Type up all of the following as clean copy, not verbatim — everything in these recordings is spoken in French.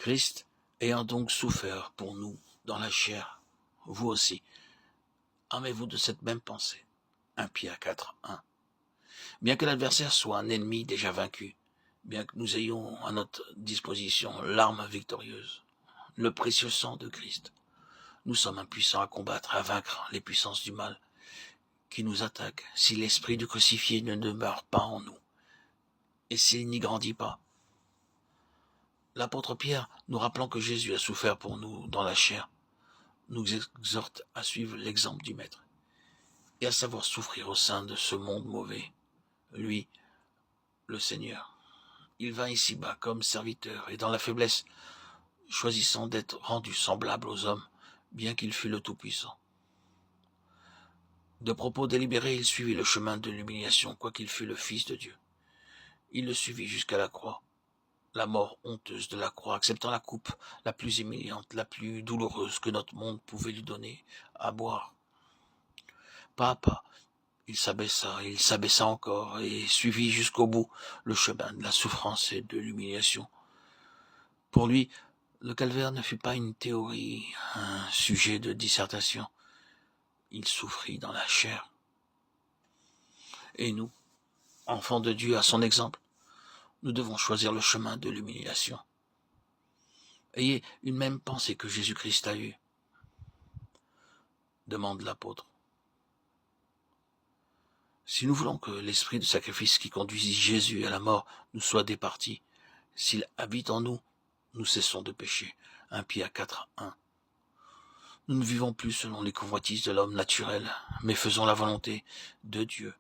Christ ayant donc souffert pour nous dans la chair, vous aussi, armez-vous de cette même pensée. 1 Pierre 4, 1. Bien que l'adversaire soit un ennemi déjà vaincu, bien que nous ayons à notre disposition l'arme victorieuse, le précieux sang de Christ, nous sommes impuissants à combattre, à vaincre les puissances du mal qui nous attaquent si l'esprit du crucifié ne demeure pas en nous et s'il n'y grandit pas. L'apôtre Pierre, nous rappelant que Jésus a souffert pour nous dans la chair, nous exhorte à suivre l'exemple du Maître et à savoir souffrir au sein de ce monde mauvais. Lui, le Seigneur, il vint ici-bas comme serviteur et dans la faiblesse, choisissant d'être rendu semblable aux hommes, bien qu'il fût le Tout-Puissant. De propos délibérés, il suivit le chemin de l'humiliation, quoiqu'il fût le Fils de Dieu. Il le suivit jusqu'à la croix, la mort honteuse de la croix, acceptant la coupe la plus humiliante, la plus douloureuse que notre monde pouvait lui donner à boire. Pas à pas, il s'abaissa encore, et suivit jusqu'au bout le chemin de la souffrance et de l'humiliation. Pour lui, le calvaire ne fut pas une théorie, un sujet de dissertation. Il souffrit dans la chair. Et nous, enfants de Dieu à son exemple, nous devons choisir le chemin de l'humiliation. Ayez une même pensée que Jésus-Christ a eue, demande l'apôtre. Si nous voulons que l'esprit de sacrifice qui conduisit Jésus à la mort nous soit départi, s'il habite en nous, nous cessons de pécher. 1 Pierre 4, 1. Nous ne vivons plus selon les convoitises de l'homme naturel, mais faisons la volonté de Dieu.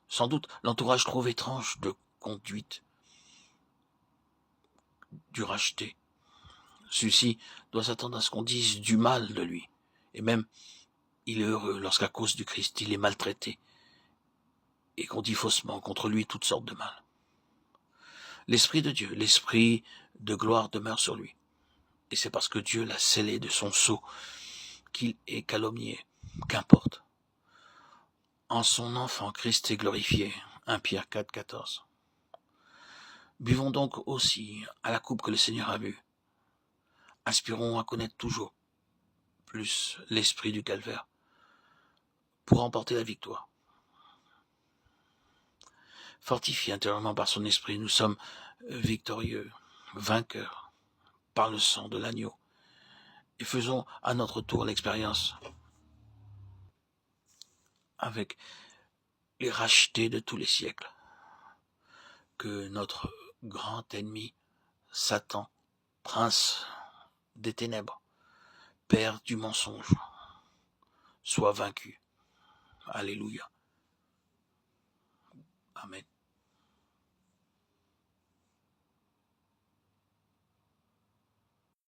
Sans doute l'entourage trop étrange de conduite du racheté. Celui-ci doit s'attendre à ce qu'on dise du mal de lui. Et même, il est heureux lorsqu'à cause du Christ, il est maltraité et qu'on dit faussement contre lui toutes sortes de mal. L'Esprit de Dieu, l'Esprit de gloire demeure sur lui. Et c'est parce que Dieu l'a scellé de son sceau qu'il est calomnié. Qu'importe. En son enfant, Christ est glorifié. 1 Pierre 4, 14. Buvons donc aussi à la coupe que le Seigneur a bu. Aspirons à connaître toujours plus l'esprit du calvaire pour remporter la victoire. Fortifiés intérieurement par son esprit, nous sommes victorieux, vainqueurs par le sang de l'agneau. Et faisons à notre tour l'expérience avec les rachetés de tous les siècles que notre grand ennemi, Satan, prince des ténèbres, père du mensonge, soit vaincu. Alléluia. Amen.